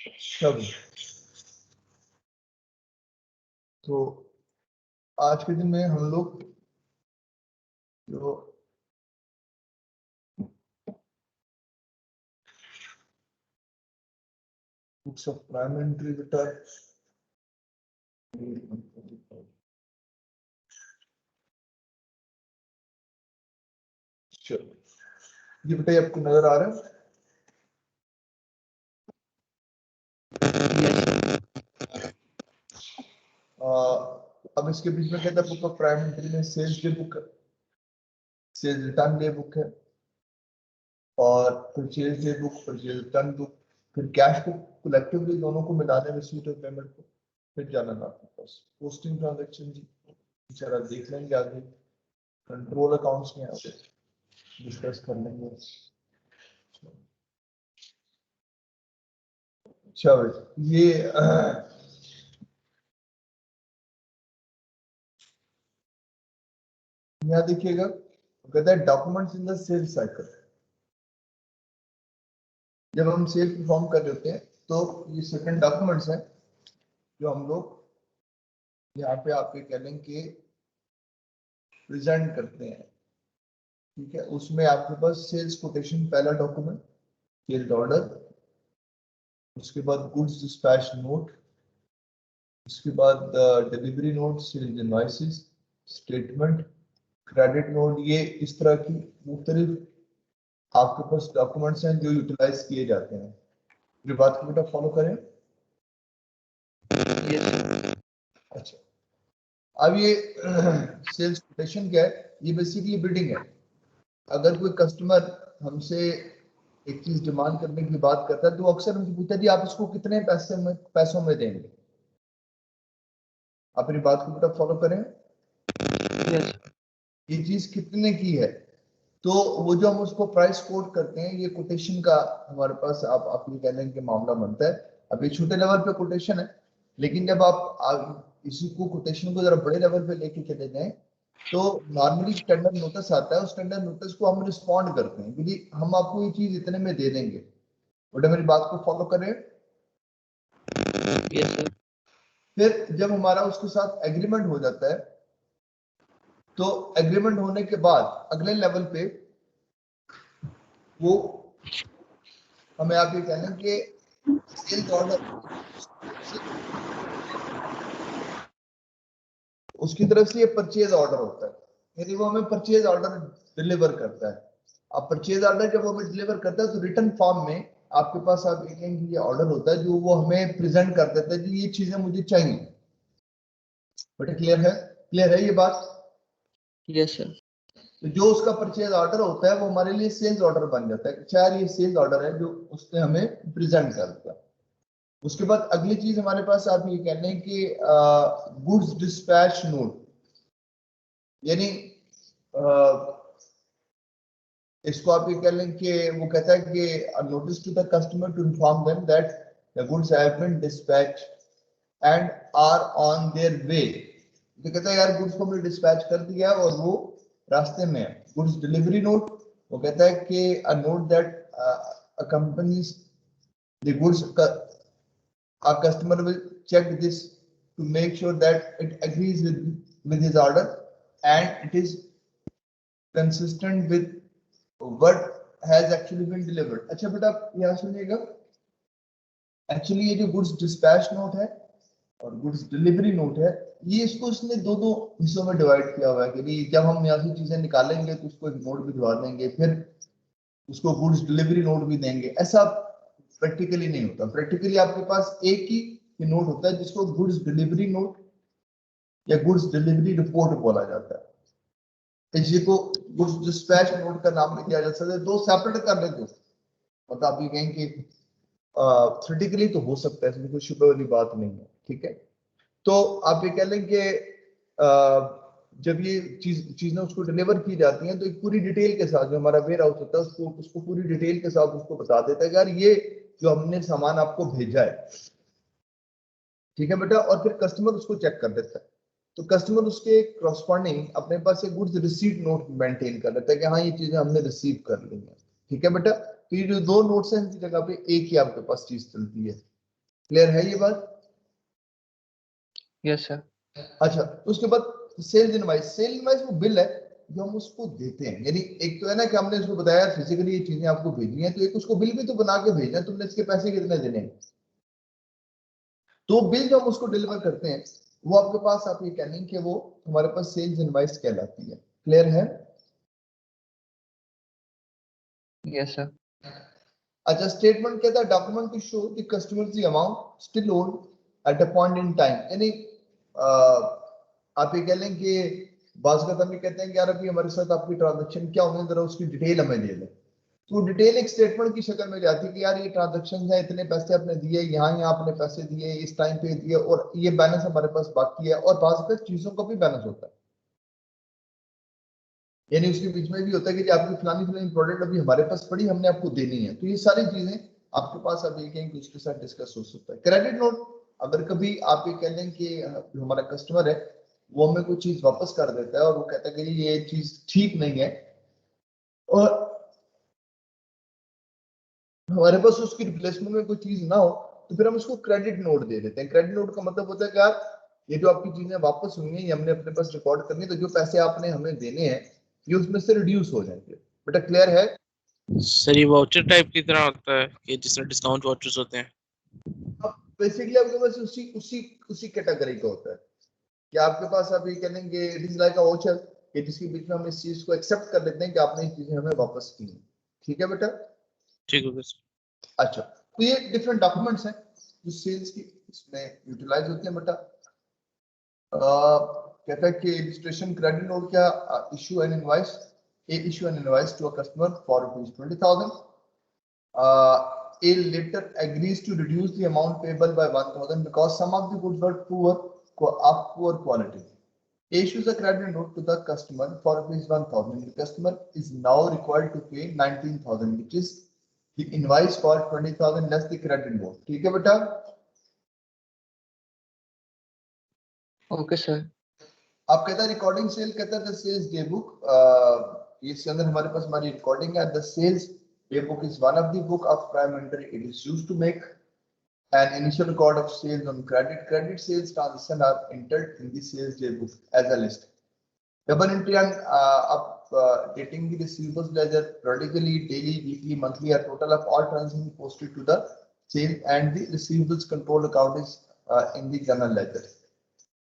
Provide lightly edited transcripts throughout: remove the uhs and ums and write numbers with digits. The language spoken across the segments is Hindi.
सब। तो आज के दिन में हम लोग जो बुक्स ऑफ प्राइम एंट्री बेटा, चलो ये बेटा आपको नजर आ रहा है? अब इसके बीच में कहता है बुक ऑफ प्राइम एंट्री में सेल्स डे बुक है, सेल्स रिटर्न डे बुक है, और purchase day book, purchase return book, फिर कैश बुक, कलेक्टिवली दोनों को मिलाने रिसीट और पेमेंट को, फिर जाना ना आपके पास पोस्टिंग ट्रांजैक्शन जी जरा देख लेंगे आगे, कंट्रोल अकाउंट्स में आगे डिस्कस कर लेंगे। अच्छा ये यहाँ देखिएगा, कहता है documents in the sales cycle. जब हम सेल परफॉर्म कर रहे होते हैं तो ये सर्टेन डॉक्यूमेंट्स हैं जो हम लोग यहाँ पे आपके कह लें कि प्रेजेंट करते हैं, ठीक है। उसमें आपके पास सेल्स कोटेशन पहला डॉक्यूमेंट, सेल्स ऑर्डर, उसके बाद गुड्स डिस्पैच नोट, उसके बाद delivery note, sales invoices, statement, credit note. ये इस तरह की मुख्तलिफ आपके पास डॉक्यूमेंट्स हैं जो यूटिलाइज किए जाते हैं। मेरी बात को बेटा फॉलो करें। अच्छा, अब ये सेल्स कोटेशन क्या है? ये बेसिकली बिडिंग है। अगर कोई कस्टमर हमसे एक चीज डिमांड करने की बात करता है तो अक्सर हमसे पूछता है जी आप इसको कितने पैसों में देंगे। आप मेरी बात को बेटा फॉलो करें। ये चीज कितने की है, तो वो जो हम उसको प्राइस कोट करते हैं, ये कोटेशन का हमारे पास आप ये कहने के मामला बनता है। अब ये छोटे लेवल पे कोटेशन है, लेकिन जब आप इसी को कोटेशन को जरा बड़े लेवल पे लेके चले जाएं तो नॉर्मली स्टैंडर्ड नोटिस आता है, उस स्टैंडर्ड नोटिस को हम रिस्पॉन्ड करते हैं कि हम आपको ये चीज इतने में दे देंगे। बेटा मेरी बात को फॉलो करें। फिर जब हमारा उसके साथ एग्रीमेंट हो जाता है तो एग्रीमेंट होने के बाद अगले लेवल पे वो हमें आप ये कह लें कि सेल्स ऑर्डर, उसकी तरफ से ये परचेज ऑर्डर होता है, यानी वो हमें परचेज ऑर्डर डिलीवर करता है। अब परचेज ऑर्डर जब वो हमें डिलीवर करता है तो रिटर्न फॉर्म में आपके पास आप देखेंगे ये ऑर्डर होता है जो वो हमें प्रेजेंट कर देता है कि ये चीजें मुझे चाहिए। बेटा क्लियर है ये बात? Yes sir. तो जो उसका परचेज ऑर्डर होता है वो हमारे लिए सेल्स ऑर्डर बन जाता है, चाहे ये सेल्स ऑर्डर है जो उसने हमें प्रेजेंट कर दिया। उसके बाद अगली चीज हमारे पास आप ये कह लें कि गुड्स डिस्पैच नोट, यानी इसको आप ये कह लें कि वो कहता है कि notice to the customer to inform them that the goods have been dispatch and are on their way. तो कहता है यार गुड्स को हमने डिस्पैच कर दिया और वो रास्ते में है। गुड्स डिलीवरी नोट, वो कहता है कि a note that accompanies the goods, our customer will check this to make sure that it agrees with his order and it is consistent with what has actually been delivered। अच्छा बेटा यहाँ सुनिएगा, एक्चुअली ये जो गुड्स डिस्पैच नोट है और गुड्स डिलीवरी नोट है, ये इसको इसने दो हिस्सों में डिवाइड किया हुआ है कि जब हम यहाँ से चीजें निकालेंगे तो उसको एक नोट भिजवा देंगे, फिर उसको गुड्स डिलीवरी नोट भी देंगे। ऐसा प्रैक्टिकली नहीं होता। प्रैक्टिकली आपके पास एक ही नोट होता है जिसको गुड्स डिलीवरी नोट या गुड्स डिलीवरी रिपोर्ट बोला जाता है। इसी को गुड्स डिस्पैच नोट का नाम नहीं दिया जा सकता। दो सेपरेट कर लेते हो, मतलब आप ये कहें कि थ्योरेटिकली तो हो सकता है, इसमें कोई शुबह वाली बात नहीं है, ठीक है। तो आप ये कह लें कि जब ये चीजें उसको डिलीवर की जाती हैं तो एक पूरी डिटेल के साथ जो हमारा वेयर हाउस होता है उसको पूरी डिटेल के साथ उसको बता देता है कि यार ये जो हमने सामान आपको भेजा है, ठीक है बेटा। और फिर कस्टमर उसको चेक कर देता है, तो कस्टमर उसके क्रॉसपॉन्डिंग अपने पास एक गुड्स रिसीट नोट मेंटेन कर लेता है कि हाँ ये चीजें हमने रिसीव कर ली है, ठीक है बेटा। तो ये जो दो नोट्स हैं इनकी जगह पे एक ही आपके पास चीज चलती है। क्लियर है ये बात? Yes sir. अच्छा, उसके बाद सेल्स इनवाइस वो बिल है जो हम उसको देते हैं। यानी एक तो है ना कि हमने उसको बताया फिजिकली ये चीजें आपको भेजनी है, तो एक उसको बिल भी तो बना के भेजना है, तुमने इसके पैसे कितने देने हैं। तो बिल जो हम उसको डिलीवर करते हैं वो आपके पास, आप ये कह लेंगे कि वो हमारे पास सेल्स इनवाइस कहलाती है। क्लियर है? Yes sir. अच्छा, स्टेटमेंट कहता है document to show the customer the amount still owned at a point in time. यानी आप ये कह लें कि बाज़ हम ये कहते हैं कि यार अभी हमारे साथ आपकी ट्रांजेक्शन क्या होने, जरा उसकी डिटेल हमें दे दें। तो डिटेल एक स्टेटमेंट की शक्ल में जाती है कि यार ये ट्रांजेक्शन है, इतने पैसे आपने दिए, यहाँ यहाँ आपने पैसे दिए, इस टाइम पे दिए, और ये बैलेंस हमारे पास बाकी है। और बाज़ चीजों का भी बैलेंस होता है, यानी उसके बीच में भी होता है कि आपकी फलानी फलानी प्रोडक्ट अभी हमारे पास पड़ी, हमने आपको देनी है। तो ये सारी चीजें आपके पास आप ये कहें कि उसके साथ डिस्कस हो सकता है। क्रेडिट नोट, अगर कभी आप ये कह लें कि जो हमारा कस्टमर है वो हमें कोई चीज वापस कर देता है और वो कहता है कि ये चीज ठीक नहीं है, और हमारे पास उसकी रिप्लेसमेंट में कोई चीज ना हो, तो फिर हम उसको क्रेडिट नोट दे देते हैं। क्रेडिट नोट का मतलब होता है कि यार ये जो आपकी चीजें वापस हुई हैं ये हमने अपने पास रिकॉर्ड करनी है, तो जो पैसे आपने हमें देने हैं ये उसमें से रिड्यूस हो जाएंगे। बेटा क्लियर है? सर ये वाउचर टाइप की तरह होता है कि जिसमें डिस्काउंट वाउचर्स होते हैं। बेसिकली आपके पास उसी उसी उसी कैटेगरी का होता है कि आपके पास आप ये कह लेंगे it is like a voucher, कि जिसके बीच में हम इस चीज को एक्सेप्ट कर लेते हैं कि आपने ये चीजें हमें वापस की हैं। ठीक है बेटा? ठीक है सर। अच्छा, तो ये डिफरेंट डॉक्यूमेंट्स हैं जो सेल्स की इसमें यूटिलाइज होते हैं बेटा। कहता है कि रजिस्ट्रेशन क्रेडिट नोट क्या, issue an invoice, issue an invoice to a customer for ₹20,000. A later agrees to reduce the amount payable by 1,000 because some of the goods were of poor quality. A issues a credit note to the customer for ₹1,000. The customer is now required to pay 19,000, which is the invoice for 20,000 less the credit note. ठीक है बेटा? Okay sir. आप कहता है रिकॉर्डिंग सेल, कहता है द सेल्स डे बुक, इसके अंदर हमारे पास हमारी रिकॉर्डिंग है। The sales day book is one of the book of prime entry, it is used to make an initial record of sales on credit. Credit sales transaction are entered in the sales day book as a list. Double entry on updating the receivables ledger periodically, daily, weekly, monthly, a total of all transactions posted to the sales, and the receivables control account is in the general ledger.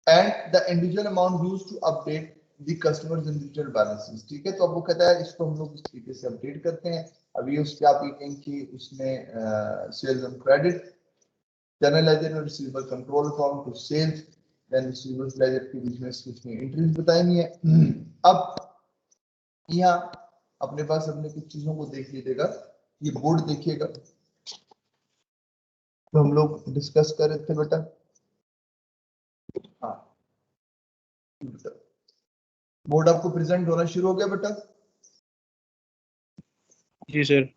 And the individual amount used to update the customers individual balances. ठीक है, तो अब वो कहता है इसको हम लोग इस तरीके से अपडेट करते हैं। अभी उसके आप ये कहें कि उसमें sales on credit, general ledger में receivable control account to sales, then receivables ledger के बीच में इसमें एंट्रीज बताएंगे। अब यहाँ अपने पास अपने कुछ चीजों को देख लीजिएगा, ये बोर्ड देखिएगा तो हम लोग डिस्कस कर रहे थे बेटा। हाँ, बोर्ड आपको प्रेजेंट होना शुरू हो गया बेटा? जी सर।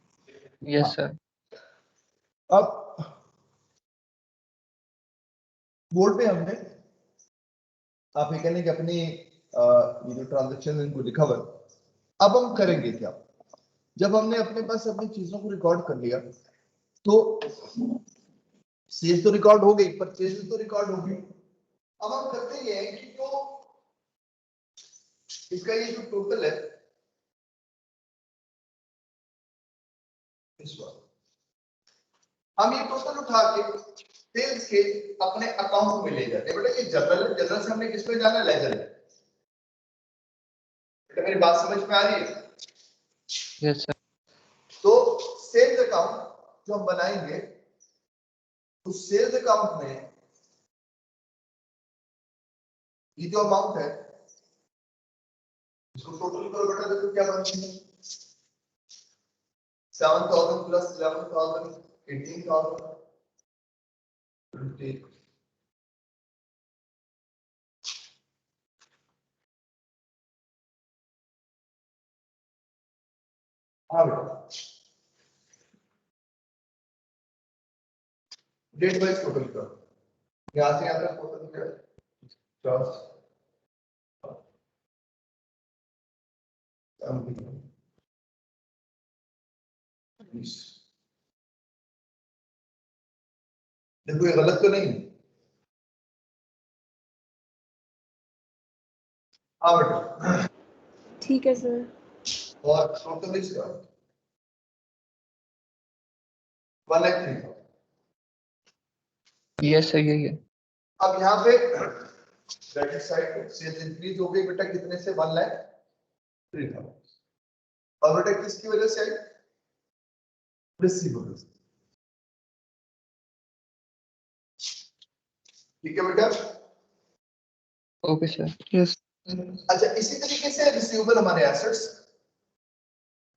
Yes sir. अब बोर्ड पे हमने आप ये कहने कि अपनी ये जो ट्रांजेक्शन इनको लिखा हुआ है। अब हम करेंगे क्या, जब हमने अपने पास अपनी चीजों को रिकॉर्ड कर लिया तो सेल्स तो रिकॉर्ड हो गई, परचेज तो रिकॉर्ड हो गई। अब हम करते ये हैं कि जो इसका ये जो टोटल है इस बार हम ये टोटल उठा के सेल्स के अपने अकाउंट में ले जाते हैं। बेटा ये जनरल है, जनरल से हमने किस पे जाना है? लेजर है। बेटा मेरी बात समझ में आ रही है? Yes sir. तो सेल्स अकाउंट जो हम बनाएंगे उस सेल्स अकाउंट में ये जो अमाउंट है इसको टोटल करो बेटा, देखो क्या बनती है। 7,000 प्लस 11,000 18,000 20। हाँ बेटा, डेट वाइज टोटल करो, यहाँ से यहाँ तक टोटल क्या है? 10 20 देखो ये गलत तो नहीं है। हाँ बेटा। ठीक है सर। और टोटल इसका 1,03,000। यस सर, यही है। अब यहाँ पे क्रेडिट साइड सेल्स इंक्रीज हो गई बेटा, कितने से 1,03,000। और बेटा किसकी वजह से आई? रिसीवेबल्स। ठीक है बेटा। Okay sir. यस। अच्छा, इसी तरीके से रिसीवेबल हमारे एसेट्स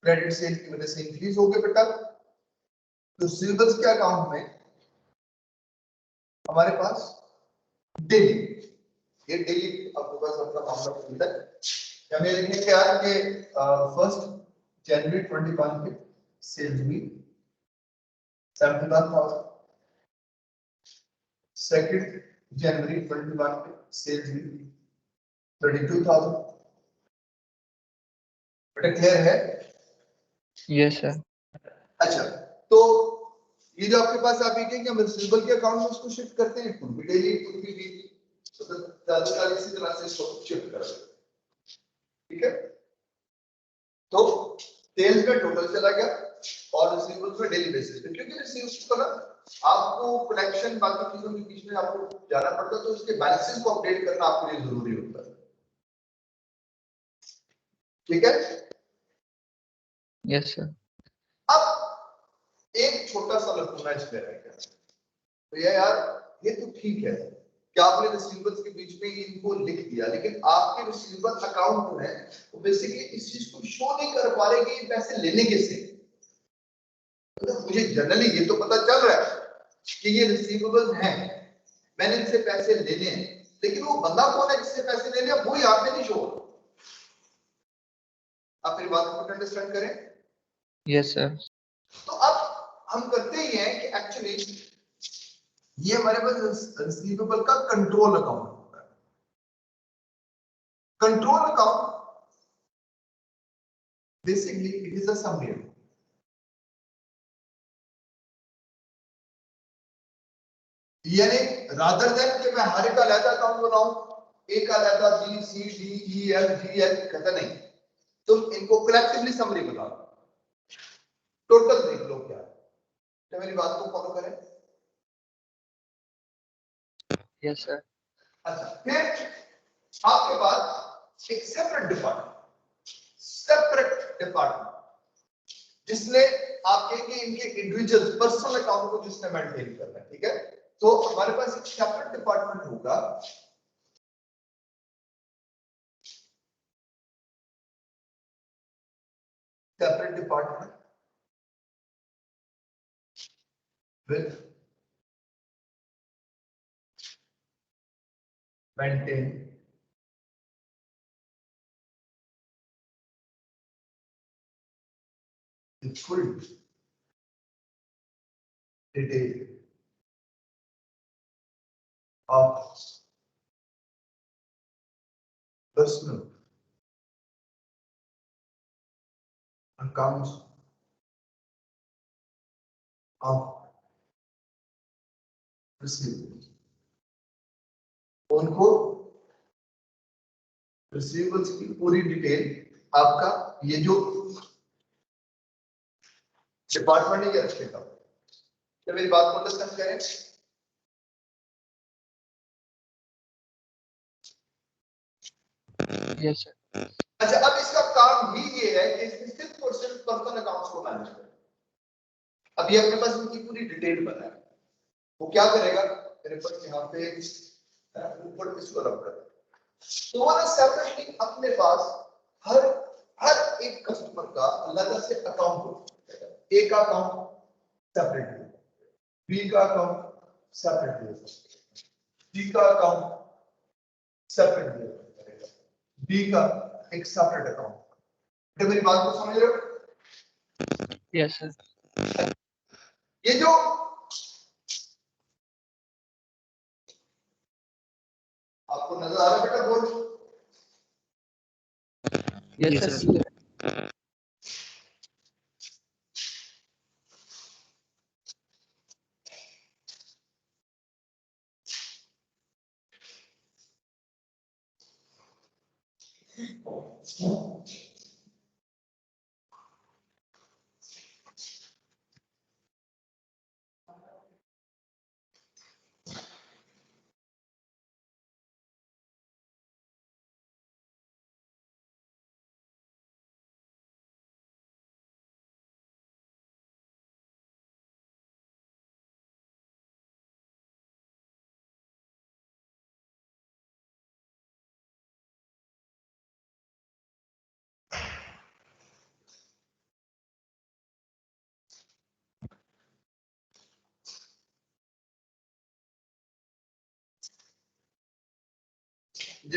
क्रेडिट सेल की वजह से इंक्रीज हो गए बेटा। तो रिसीवेबल्स के अकाउंट में हमारे पास डेली, ये डेली आपके पास अपना मामला खुलता है। हमें लिखने के यार कि 1 जनवरी 21 के सेल्स हुई 71,000। 2 जनवरी 21 के सेल्स हुई 32,000। बेटा क्लियर है? Yes sir. अच्छा, तो ये जो आपके पास आप ये कि हम रिसीवेबल के अकाउंट में इसको शिफ्ट करते हैं, कुल भी डेली कुल भी वीकली, तो ज्यादा इसी तरह से इसको शिफ्ट कर सकते हैं। ठीक है, तो सेल्स में टोटल चला गया और रिसीवेबल्स में डेली बेसिस पे, क्योंकि रिसीवेबल्स को ना आपको कलेक्शन बाकी चीजों के बीच में आपको जाना पड़ता है, तो उसके बैलेंसेस को अपडेट करना आपके लिए जरूरी होता है। ठीक है, यस सर। अब एक छोटा सा लकुना इसमें रह गया, तो यार ये तो ठीक है कि आपने रिसीवेबल्स के बीच में इनको लिख दिया, लेकिन आपके रिसीवेबल अकाउंट जो है वो बेसिकली इस चीज को शो नहीं कर पा रहे कि ये पैसे लेने कैसे। तो मुझे जनरली ये तो पता चल रहा है कि ये रिसीवेबल्स हैं, मैंने इनसे पैसे लेने हैं, लेकिन वो बंदा कौन है जिससे पैसे लेने हैं वो यहाँ पे नहीं शो हो रहा। आप मेरी बात को अंडरस्टैंड करें। Yes sir. तो अब हम करते ही हैं कि एक्चुअली ये हमारे पास रिसीवेबल का कंट्रोल अकाउंट होता है। Control account basically it is a summary account. यानी रादर देन कि मैं हर एक का अलग अकाउंट बनाऊं, ए का अलग B C D E F G H कहता नहीं, तुम इनको कलेक्टिवली समरी बनाओ, टोटल देख लो क्या है। तो मेरी बात को फॉलो करें। Yes sir. अच्छा, फिर आपके पास एक सेपरेट डिपार्टमेंट जिसने आप कहेंगे इनके इंडिविजुअल पर्सनल अकाउंट को जिसने मेंटेन करना है। ठीक है, तो हमारे पास एक सेपरेट डिपार्टमेंट होगा separate department will maintain the full detail of personal accounts of receivables। उनको रिसीवेबल्स की पूरी डिटेल आपका ये जो डिपार्टमेंट है ये रखेगा। तो मेरी बात को अंडरस्टैंड करें। Yes sir. अच्छा, अब इसका काम ही ये है कि इसमें सिर्फ और सिर्फ पर्सनल अकाउंट्स को मैनेज करें। अब ये अपने पास इनकी पूरी डिटेल बना है, वो क्या करेगा, मेरे पास यहाँ पे ऊपर इसको रख कर, तो वो ना सेपरेटली अपने पास हर हर एक कस्टमर का अलग से अकाउंट होता है। ए का अकाउंट सेपरेटली, बी का अकाउंट सेपरेटली, सी का अकाउंट सेपरेटली, डी का एक सेपरेट अकाउंट। तो मेरी बात को समझ रहे हो? Yes sir. ये जो आपको नजर आ रहा है बेटा बोर्ड? Yes Yes, sir. जी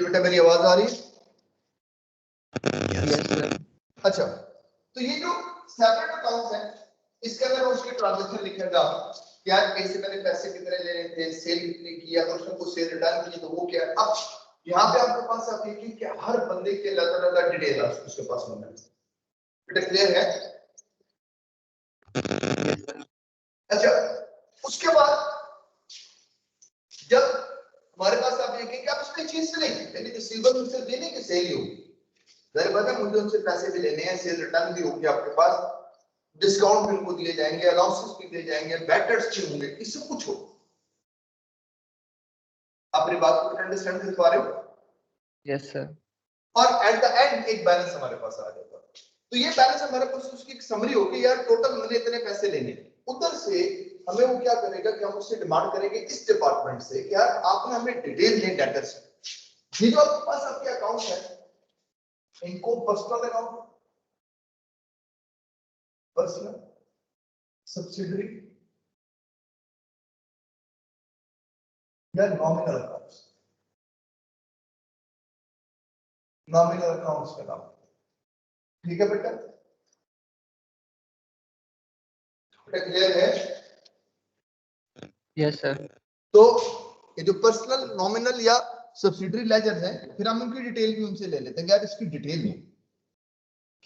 बेटा मेरी आवाज आ रही है? Yes, sir. अच्छा, तो ये जो सेपरेट अकाउंट है, इसके अंदर हम उसके ट्रांजैक्शन लिखेगा कि यार कैसे मैंने पैसे कितने ले रहे थे, सेल कितनी की, अगर उसने कुछ सेल रिटर्न की तो वो क्या। अब यहाँ पे आपके पास आप देखिए कि हर बंदे के अलग-अलग डिटेल है उसके पास होना है। बेटा क्लियर है? Yes, sir. अच्छा, उसके बाद जब हमारे पास आप देखें कि आप उसकी चीज से नहीं, यानी रिसीवर उनसे देने की सेल ही होगी, जाहिर बात है मुझे उनसे पैसे भी लेने हैं, सेल रिटर्न भी होगी आपके पास, डिस्काउंट भी उनको दिए जाएंगे, अलाउंसेस भी दिए जाएंगे, बैटर्स भी होंगे, इससे कुछ हो। आप मेरी बात को अंडरस्टैंड कर पा रहे हो? Yes, sir. और एट द एंड एक बैलेंस हमारे पास आ जाएगा। तो ये बैलेंस हमारे पास उसकी एक समरी होगी, यार टोटल मैंने इतने पैसे लेने। उधर से हमें वो क्या करेगा कि हम उससे डिमांड करेंगे इस डिपार्टमेंट से कि यार आपने हमें डिटेल दें डेटर से। ये जो आपके पास आपके अकाउंट है, इनको पर्सनल अकाउंट, पर्सनल, सब्सिडरी या नॉमिनल अकाउंट्स, नॉमिनल अकाउंट्स का नाम, ठीक है बेटा? क्लियर है? Yes, sir. तो ये जो पर्सनल, नॉमिनल या सब्सिडरी लेजर्स हैं, फिर हम उनकी डिटेल भी उनसे ले लेते हैं, यार इसकी डिटेल नहीं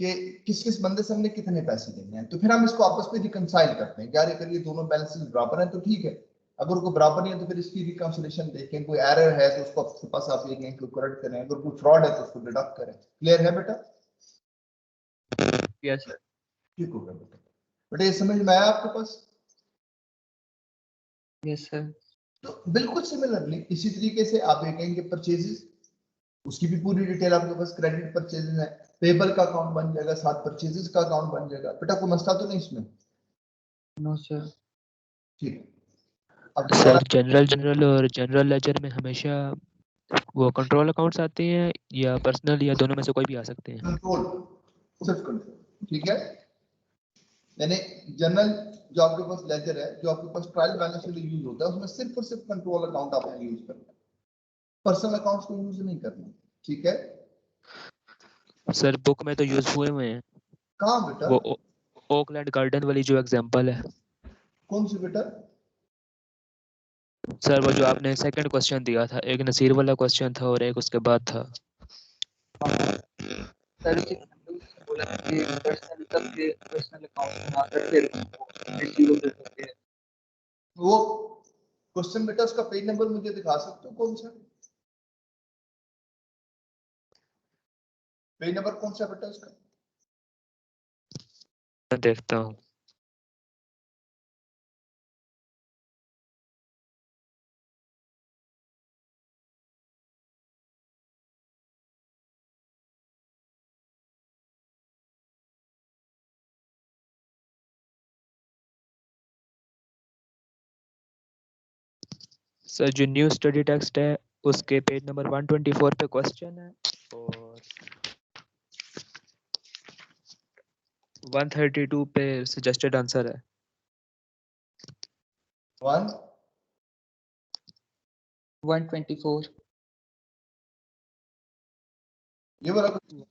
कि किस किस बंदे से हमने कितने पैसे देने हैं। तो फिर हम इसको आपस में रिकंसाइल करते हैं, यार अगर ये दोनों बैलेंसेस बराबर हैं तो ठीक है, अगर वो बराबर नहीं है तो फिर इसकी रिकंसिलेशन देखें, कोई एरर है तो उसको आपके पास आप ये कहें कि करेक्ट करें, अगर कोई फ्रॉड है तो उसको डिडक्ट करें। क्लियर है बेटा? Yes, sir. ठीक हो गया बेटा? बेटा ये समझ में आया आपके पास? Yes, sir. तो बिल्कुल सिमिलरली इसी तरीके से आप ये कहेंगे परचेजेस, उसकी भी पूरी डिटेल आपके पास, क्रेडिट परचेजेस है, पेबल का अकाउंट बन जाएगा, साथ परचेजेस का अकाउंट बन जाएगा। बेटा कोई मसला तो नहीं इसमें? No, sir. ठीक है। अब सर जनरल और जनरल लेजर में हमेशा वो कंट्रोल अकाउंट्स आते हैं या पर्सनल या दोनों में से कोई भी आ सकते हैं? कंट्रोल, सिर्फ कंट्रोल, ठीक है? यानी जनरल जो आपके पास लेजर है, जो आपके पास ट्रायल बैलेंस के लिए यूज होता है, उसमें सिर्फ और सिर्फ कंट्रोल अकाउंट आपने यूज करना है, पर्सनल अकाउंट्स को यूज नहीं करना, ठीक है? सर बुक में तो यूज हुए हैं। कहाँ बेटा? वो ओकलैंड गार्डन वाली जो एग्जांपल है। कौन सी बेटा? सर वो जो आपने सेकंड क्वेश्चन दिया था, एक नसीर वाला क्वेश्चन था और एक उसके बाद था। सर उसी बोला कि पर्सनल सबके पर्सनल अकाउंट बना करके रिसीवेबल होते हैं। वो क्वेश्चन बेटा उसका पेज नंबर मुझे दिखा सकते हो कौन सा? पेज नंबर कौन सा बेटा उसका? मैं देखता हूँ। सर जो न्यू स्टडी टेक्स्ट है उसके पेज नंबर 124 पे क्वेश्चन है और 132 पे सजेस्टेड आंसर है। 124. ये वाला क्वेश्चन?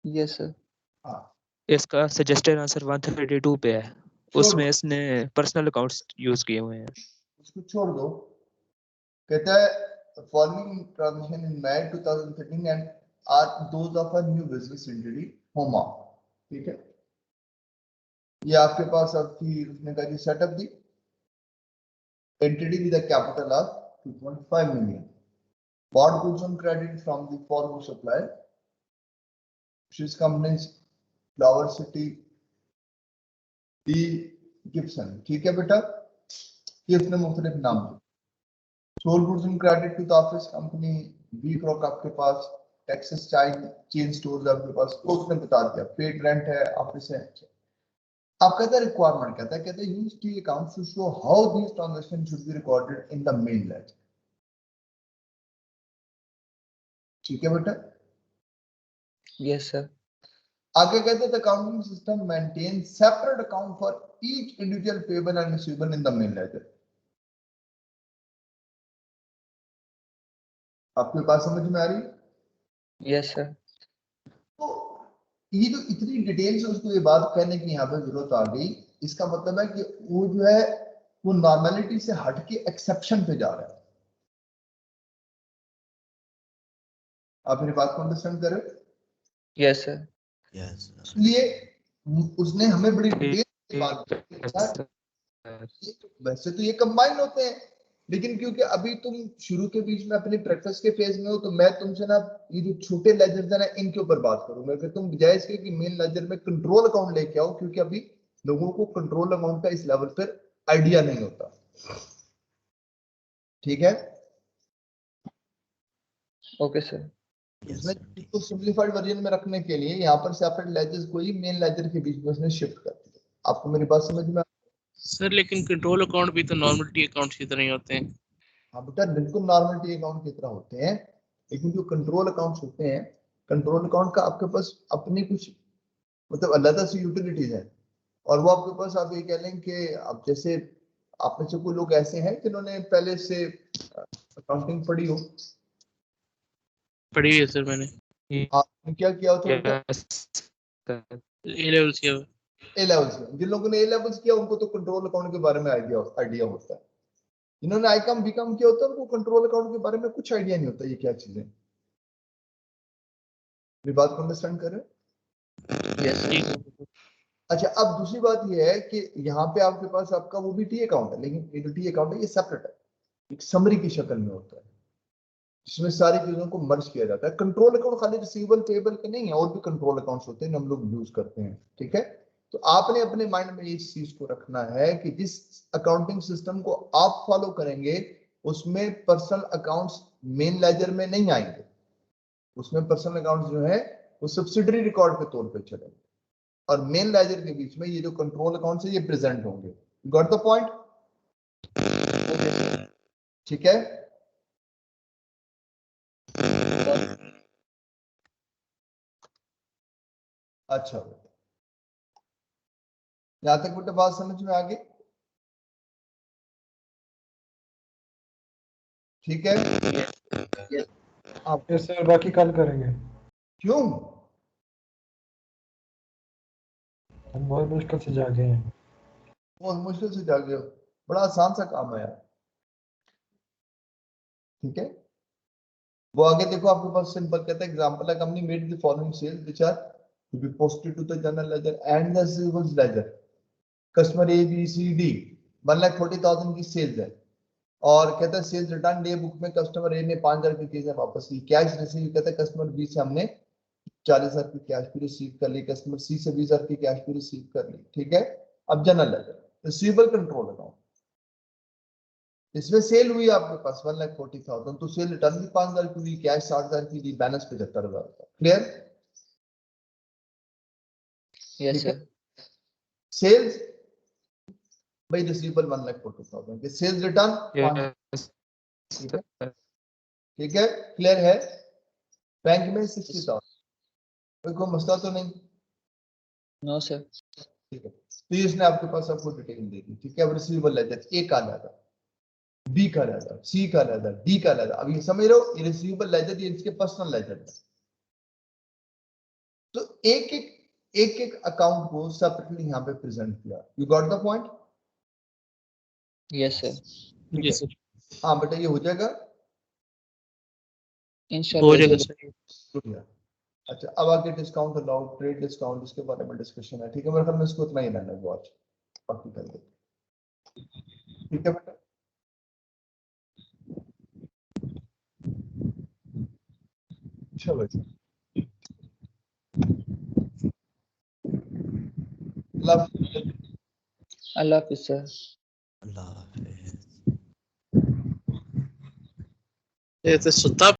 Yes, sir. हाँ, इसका सजेस्टेड आंसर 132 पे है, उसमें इसने पर्सनल अकाउंट्स यूज किए हुए हैं। उसको छोड़ दो। कहता है following transaction in May 2013 and are those of a new business entity होमा, ठीक है? ये आपके पास आपकी उसने कहा कि setup the entity with a capital of 2.5 million, bought goods on credit from the following supplier, which is companies Flower City, D Gibson. ठीक है बेटा, ये उसने मुख्तलिफ नाम दिए। Sold goods on credit to the office company, B Crock आपके पास, टेक्सास चेन स्टोर्स आपके पास, तो उसने बता दिया। पेड रेंट है, ऑफिस है। आप कहते हैं रिक्वायरमेंट कहता है use T accounts to show how these transaction should be recorded in the main ledger. ठीक है बेटा, यस सर। आगे कहते हैं accounting system maintain separate account for each individual payable and receivable in the main ledger. आपके पास समझ में आ रही? Yes sir. तो ये जो इतनी डिटेल से उसको ये बात कहने की यहाँ पे जरूरत आ गई, इसका मतलब है कि वो जो है वो नॉर्मेलिटी से हट के एक्सेप्शन पे जा रहा है। आप मेरी बात को अंडरस्टैंड कर रहे हो? Yes sir. इसलिए उसने हमें बड़ी डिटेल से बात की। वैसे तो ये कंबाइन होते हैं, लेकिन क्योंकि अभी तुम शुरू के बीच में अपनी प्रैक्टिस के फेज में हो, तो मैं तुमसे ना ये जो छोटे लेजर्स है ना इनके ऊपर बात करूंगा कि तुम बजाय इसके कि मेन लेजर में कंट्रोल अकाउंट लेके आओ, क्योंकि अभी लोगों को कंट्रोल अकाउंट का इस लेवल पर आइडिया नहीं होता। ठीक है, ओके सर। इसमें इसको सिंपलीफाइड वर्जन में रखने के लिए यहाँ पर सेपरेट लेजर्स को ही मेन लेजर के बीच में उसने शिफ्ट कर दिया। आपको मेरी बात समझ में? सर लेकिन कंट्रोल अकाउंट भी तो नॉर्मल टी अकाउंट की तरह ही होते हैं। हाँ बेटा, बिल्कुल नॉर्मल टी अकाउंट की तरह होते हैं, लेकिन जो कंट्रोल अकाउंट्स होते हैं, कंट्रोल अकाउंट का आपके पास अपनी कुछ मतलब अलग सी यूटिलिटीज है, और वो आपके पास आप ये कह लें कि आप जैसे आप में से कोई लोग ऐसे हैं जिन्होंने पहले से अकाउंटिंग पढ़ी हो। पढ़ी है सर मैंने, आपने क्या किया होता बेटा? ए लेवल्स किया हुआ। ए लेवल्स किया। जिन लोगों ने ए लेवल्स किया उनको तो कंट्रोल अकाउंट के बारे में आइडिया होता है। जिन्होंने आईकॉम बीकॉम किया होता है उनको कंट्रोल अकाउंट के बारे में कुछ आइडिया नहीं होता ये क्या चीजें। मेरी बात को अंडरस्टैंड कर रहे हैं? Yes sir. अच्छा, अब दूसरी बात ये है कि यहाँ पे आपके पास आपका वो भी टी अकाउंट है, लेकिन ये जो टी अकाउंट है ये सेपरेट है, एक समरी की शक्ल में होता है, जिसमें सारी चीजों को मर्ज किया जाता है। कंट्रोल अकाउंट खाली रिसीवेबल पेबल के नहीं है, और भी कंट्रोल अकाउंट्स होते हैं जो हम लोग यूज करते हैं। ठीक है, तो आपने अपने माइंड में इस चीज को रखना है कि जिस अकाउंटिंग सिस्टम को आप फॉलो करेंगे उसमें पर्सनल अकाउंट्स मेन लेजर में नहीं आएंगे, उसमें पर्सनल अकाउंट्स जो है वो सब्सिडरी रिकॉर्ड के तौर पे चलेंगे, और मेन लेजर के बीच में ये जो कंट्रोल अकाउंट्स है ये प्रेजेंट होंगे। Got the point? ठीक है, अच्छा बेटा, यहां तक बेटा बात समझ में आ गई? ठीक है, आप सर बाकी कल करेंगे। क्यों? हम बहुत मुश्किल से जागे हैं। बहुत मुश्किल से जागे हो, बड़ा आसान सा काम है यार। ठीक है, वो आगे देखो आपके पास सिंपल कहता है एग्जांपल है company made the following sales which are to be posted to the general ledger and the receivables ledger. Customer A B C D 1,40,000 की सेल्स है, और कहता है सेल्स रिटर्न डे बुक में कस्टमर ए ने 5,000 की चीजें वापस की। कैश रिसीव कहता है कस्टमर बी से हमने 40,000 की कैश भी रिसीव कर ली, कस्टमर सी से 20,000 की कैश भी रिसीव कर ली। ठीक है, अब general ledger receivable control account, इसमें सेल हुई आपके पास 1,40,000, तो सेल रिटर्न भी 5,000 की हुई, कैश 60,000 की दी, बैलेंस 75,000 का। क्लियर? Yes sir. सेल्स भाई रिसीवेबल 1,40,000 के, सेल्स रिटर्न ठीक है, क्लियर है? बैंक में 60,000, कोई मसला तो नहीं? No sir. ठीक है, तो इसने आपके पास सबको डिटेल दे दी। ठीक है, अब रिसीवेबल लेजर ए का लेजर, बी का लेजर, सी का लेजर, डी का लेजर। अब ये समझ रहे हो, ये रिसीवेबल लेजर ये इसके पर्सनल लेजर है। तो एक एक अकाउंट को सेपरेटली यहाँ पे प्रेजेंट किया। You got the point? Yes sir. जी सर, हाँ बेटा, ये हो जाएगा। हो इंशाल्लाह जाएगा सर। सर। अच्छा, अब आगे डिस्काउंट अलाउड, ट्रेड डिस्काउंट, इसके बारे में डिस्कशन है। ठीक है, मेरे ख्याल में इसको इतना ही रहना है आज, बाकी कर दे। ठीक है बेटा। अच्छा बच्चा। अल्लाह हाफिज सर। अल्लाह हाफिज। ये तो सुता